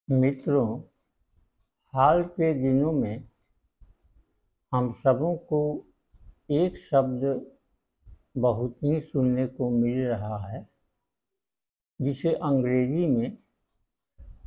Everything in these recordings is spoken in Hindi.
मित्रों, हाल के दिनों में हम सबों को एक शब्द बहुत ही सुनने को मिल रहा है, जिसे अंग्रेजी में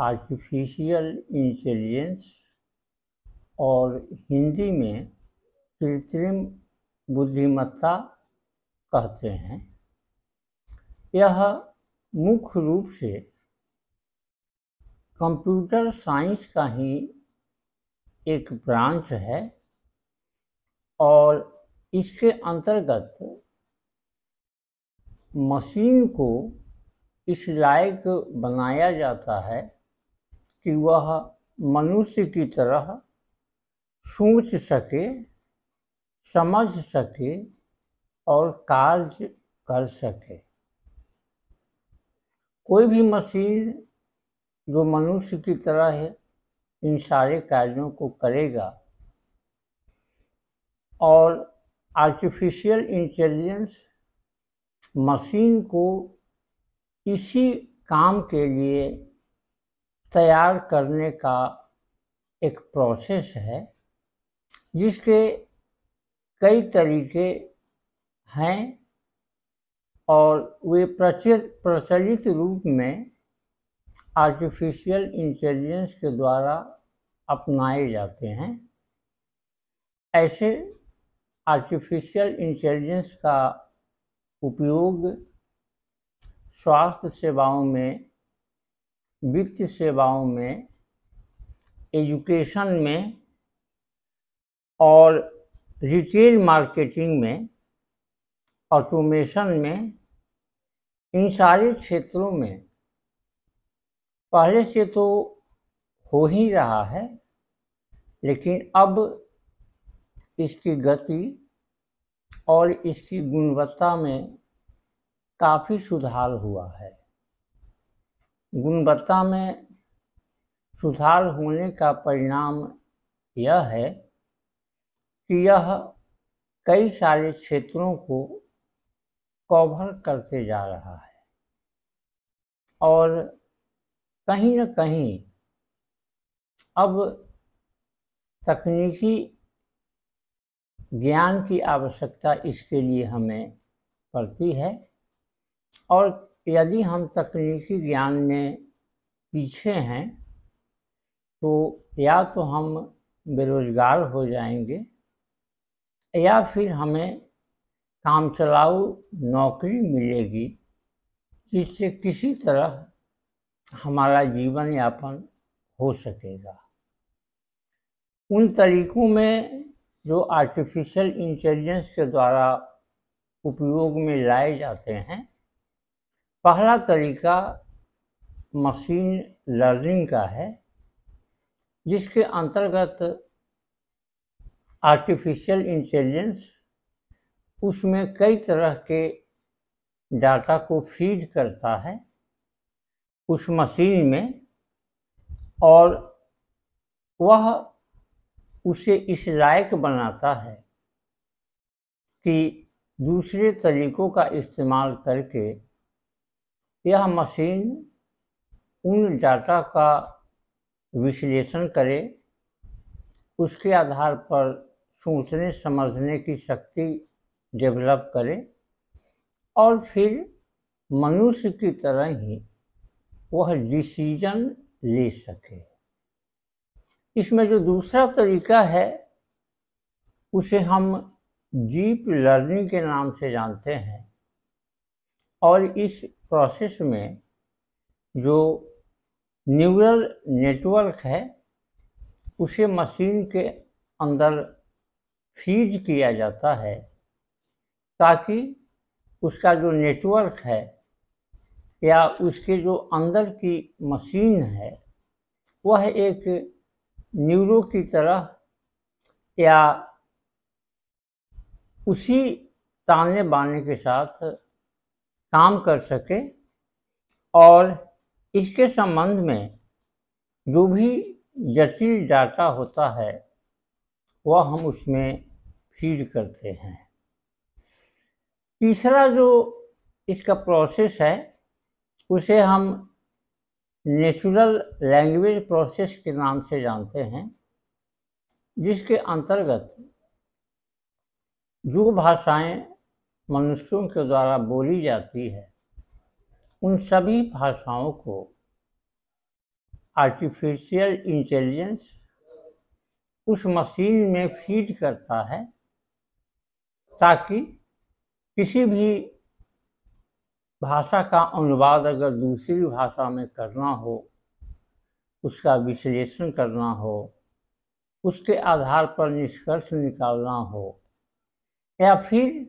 आर्टिफिशियल इंटेलिजेंस और हिंदी में कृत्रिम बुद्धिमत्ता कहते हैं। यह मुख्य रूप से कंप्यूटर साइंस का ही एक ब्रांच है और इसके अंतर्गत मशीन को इस लायक बनाया जाता है कि वह मनुष्य की तरह सोच सके, समझ सके और कार्य कर सके। कोई भी मशीन जो मनुष्य की तरह है इन सारे कार्यों को करेगा और आर्टिफिशियल इंटेलिजेंस मशीन को इसी काम के लिए तैयार करने का एक प्रोसेस है, जिसके कई तरीके हैं और वे प्रचलित रूप में आर्टिफिशियल इंटेलिजेंस के द्वारा अपनाए जाते हैं। ऐसे आर्टिफिशियल इंटेलिजेंस का उपयोग स्वास्थ्य सेवाओं में, वित्त सेवाओं में, एजुकेशन में और रिटेल मार्केटिंग में, ऑटोमेशन में, इन सारे क्षेत्रों में पहले से तो हो ही रहा है, लेकिन अब इसकी गति और इसकी गुणवत्ता में काफ़ी सुधार हुआ है। गुणवत्ता में सुधार होने का परिणाम यह है कि यह कई सारे क्षेत्रों को कवर करते जा रहा है और कहीं न कहीं अब तकनीकी ज्ञान की आवश्यकता इसके लिए हमें पड़ती है और यदि हम तकनीकी ज्ञान में पीछे हैं तो या तो हम बेरोजगार हो जाएंगे या फिर हमें काम चलाऊ नौकरी मिलेगी, जिससे किसी तरह हमारा जीवन यापन हो सकेगा। उन तरीकों में जो आर्टिफिशियल इंटेलिजेंस के द्वारा उपयोग में लाए जाते हैं, पहला तरीका मशीन लर्निंग का है, जिसके अंतर्गत आर्टिफिशियल इंटेलिजेंस उसमें कई तरह के डाटा को फीड करता है उस मशीन में और वह उसे इस लायक बनाता है कि दूसरे तरीकों का इस्तेमाल करके यह मशीन उन डाटा का विश्लेषण करे, उसके आधार पर सोचने समझने की शक्ति डेवलप करे और फिर मनुष्य की तरह ही वह डिसीजन ले सके। इसमें जो दूसरा तरीका है उसे हम डीप लर्निंग के नाम से जानते हैं और इस प्रोसेस में जो न्यूरल नेटवर्क है उसे मशीन के अंदर फीड किया जाता है ताकि उसका जो नेटवर्क है या उसके जो अंदर की मशीन है वह एक न्यूरो की तरह या उसी ताने बाने के साथ काम कर सके और इसके संबंध में जो भी जटिल डाटा होता है वह हम उसमें फीड करते हैं। तीसरा जो इसका प्रोसेस है उसे हम नेचुरल लैंग्वेज प्रोसेस के नाम से जानते हैं, जिसके अंतर्गत जो भाषाएं मनुष्यों के द्वारा बोली जाती है उन सभी भाषाओं को आर्टिफिशियल इंटेलिजेंस उस मशीन में फीड करता है, ताकि किसी भी भाषा का अनुवाद अगर दूसरी भाषा में करना हो, उसका विश्लेषण करना हो, उसके आधार पर निष्कर्ष निकालना हो, या फिर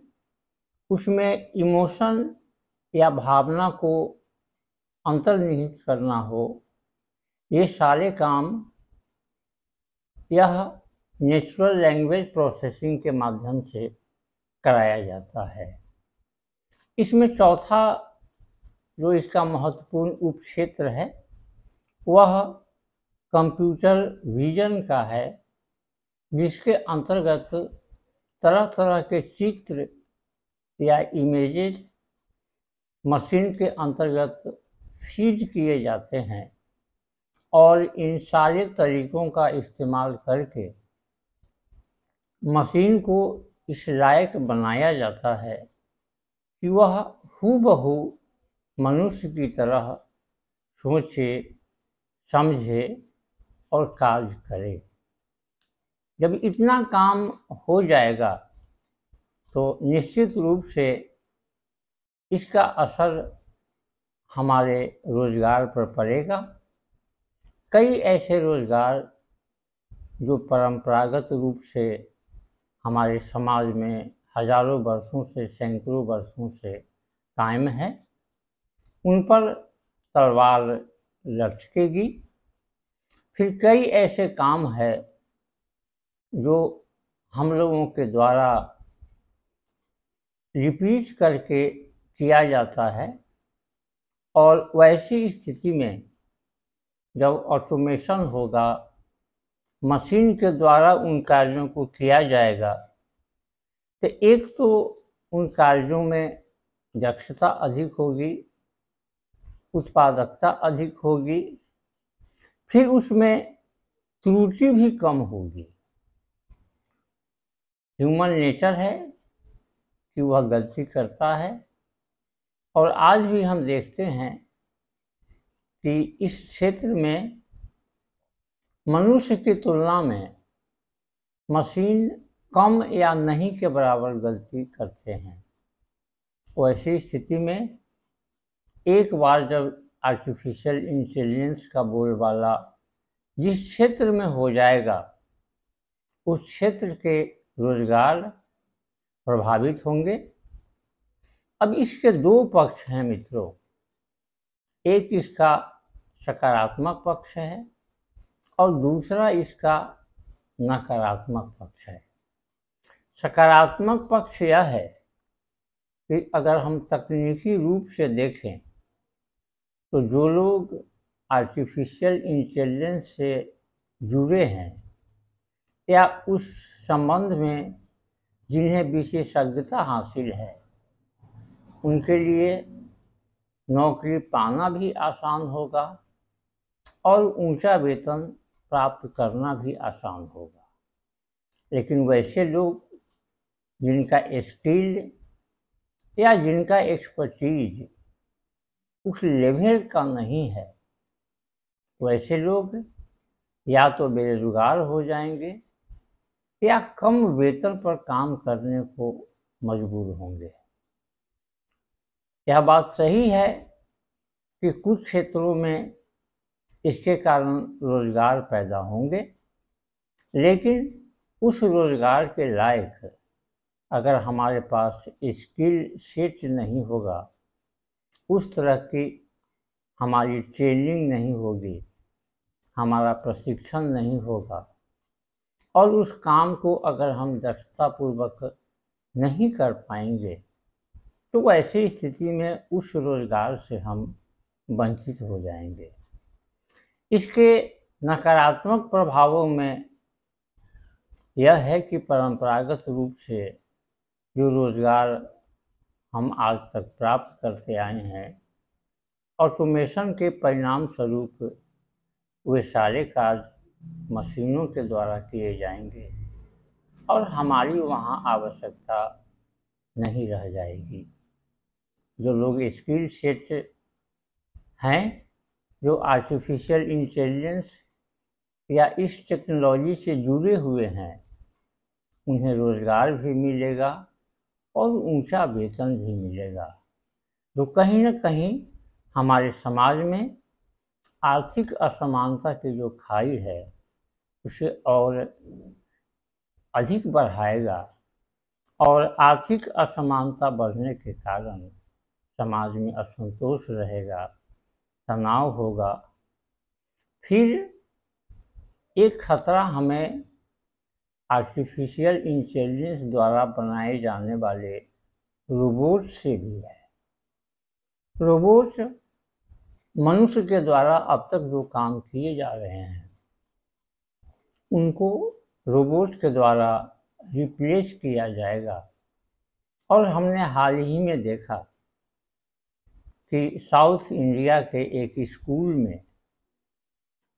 उसमें इमोशन या भावना को अंतर्निहित करना हो, ये सारे काम यह नेचुरल लैंग्वेज प्रोसेसिंग के माध्यम से कराया जाता है। इसमें चौथा जो इसका महत्वपूर्ण उपक्षेत्र है वह कंप्यूटर विजन का है, जिसके अंतर्गत तरह तरह के चित्र या इमेजेस मशीन के अंतर्गत फीड किए जाते हैं और इन सारे तरीकों का इस्तेमाल करके मशीन को इस लायक बनाया जाता है कि वह हूबहू मनुष्य की तरह सोचे, समझे और कार्य करे। जब इतना काम हो जाएगा तो निश्चित रूप से इसका असर हमारे रोजगार पर पड़ेगा। कई ऐसे रोजगार जो परंपरागत रूप से हमारे समाज में हजारों वर्षों से, सैकड़ों वर्षों से कायम है, उन पर तलवार लटकेगी। फिर कई ऐसे काम है जो हम लोगों के द्वारा रिपीट करके किया जाता है, और वैसी स्थिति में जब ऑटोमेशन होगा, मशीन के द्वारा उन कार्यों को किया जाएगा, तो एक तो उन कार्यों में दक्षता अधिक होगी, उत्पादकता अधिक होगी, फिर उसमें त्रुटि भी कम होगी। ह्यूमन नेचर है कि वह गलती करता है, और आज भी हम देखते हैं कि इस क्षेत्र में मनुष्य की तुलना में मशीन कम या नहीं के बराबर गलती करते हैं। वैसी स्थिति में एक बार जब आर्टिफिशियल इंटेलिजेंस का बोलबाला जिस क्षेत्र में हो जाएगा, उस क्षेत्र के रोजगार प्रभावित होंगे। अब इसके दो पक्ष हैं मित्रों, एक इसका सकारात्मक पक्ष है और दूसरा इसका नकारात्मक पक्ष है। सकारात्मक पक्ष यह है कि अगर हम तकनीकी रूप से देखें तो जो लोग आर्टिफिशियल इंटेलिजेंस से जुड़े हैं या उस संबंध में जिन्हें विशेषज्ञता हासिल है, उनके लिए नौकरी पाना भी आसान होगा और ऊंचा वेतन प्राप्त करना भी आसान होगा। लेकिन वैसे लोग जिनका स्किल या जिनका एक्सपर्टीज उस लेवल का नहीं है, वैसे लोग या तो बेरोजगार हो जाएंगे या कम वेतन पर काम करने को मजबूर होंगे। यह बात सही है कि कुछ क्षेत्रों में इसके कारण रोजगार पैदा होंगे, लेकिन उस रोजगार के लायक अगर हमारे पास स्किल सेट नहीं होगा, उस तरह की हमारी ट्रेनिंग नहीं होगी, हमारा प्रशिक्षण नहीं होगा, और उस काम को अगर हम दक्षतापूर्वक नहीं कर पाएंगे, तो ऐसी स्थिति में उस रोजगार से हम वंचित हो जाएंगे। इसके नकारात्मक प्रभावों में यह है कि परंपरागत रूप से जो रोजगार हम आज तक प्राप्त करते आए हैं ऑटोमेशन के परिणाम स्वरूप वे सारे कार्य मशीनों के द्वारा किए जाएंगे और हमारी वहाँ आवश्यकता नहीं रह जाएगी। जो लोग स्किल सेट हैं, जो आर्टिफिशियल इंटेलिजेंस या इस टेक्नोलॉजी से जुड़े हुए हैं, उन्हें रोज़गार भी मिलेगा और ऊंचा वेतन भी मिलेगा, जो कहीं न कहीं हमारे समाज में आर्थिक असमानता की जो खाई है उसे और अधिक बढ़ाएगा। और आर्थिक असमानता बढ़ने के कारण समाज में असंतोष रहेगा, तनाव होगा। फिर एक खतरा हमें आर्टिफिशियल इंटेलिजेंस द्वारा बनाए जाने वाले रोबोट से भी है। रोबोट मनुष्य के द्वारा अब तक जो काम किए जा रहे हैं उनको रोबोट के द्वारा रिप्लेस किया जाएगा। और हमने हाल ही में देखा कि साउथ इंडिया के एक स्कूल में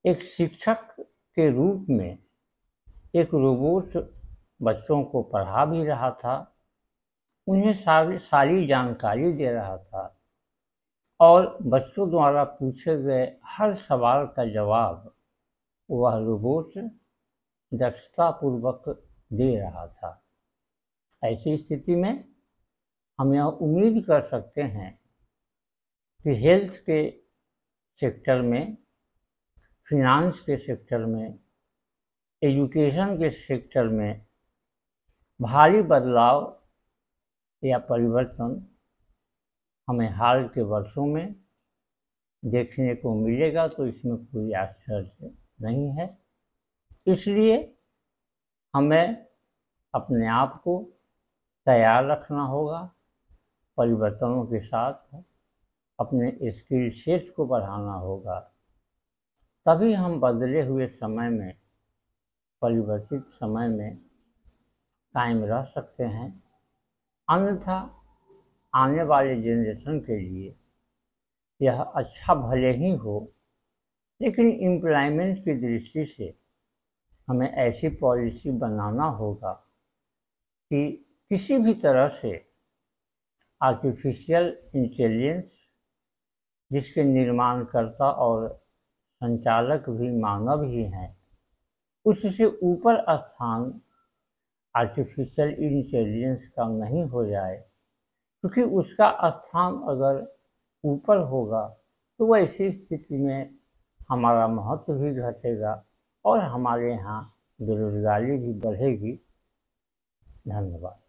एक शिक्षक के रूप में एक रोबोट बच्चों को पढ़ा भी रहा था, उन्हें सारी जानकारी दे रहा था और बच्चों द्वारा पूछे गए हर सवाल का जवाब वह रोबोट दक्षतापूर्वक दे रहा था। ऐसी स्थिति में हम यह उम्मीद कर सकते हैं कि हेल्थ के सेक्टर में, फिनांस के सेक्टर में, एजुकेशन के सेक्टर में भारी बदलाव या परिवर्तन हमें हाल के वर्षों में देखने को मिलेगा, तो इसमें कोई आश्चर्य नहीं है। इसलिए हमें अपने आप को तैयार रखना होगा, परिवर्तनों के साथ अपने स्किल सेट को बढ़ाना होगा, तभी हम बदले हुए समय में, परिवर्तित समय में कायम रह सकते हैं। अन्यथा आने वाले जनरेशन के लिए यह अच्छा भले ही हो, लेकिन एम्प्लॉयमेंट की दृष्टि से हमें ऐसी पॉलिसी बनाना होगा कि किसी भी तरह से आर्टिफिशियल इंटेलिजेंस, जिसके निर्माणकर्ता और संचालक भी मानव ही हैं, उससे ऊपर स्थान आर्टिफिशियल इंटेलिजेंस का नहीं हो जाए, क्योंकि उसका स्थान अगर ऊपर होगा तो वैसी स्थिति में हमारा महत्व भी घटेगा और हमारे यहाँ बेरोजगारी भी बढ़ेगी। धन्यवाद।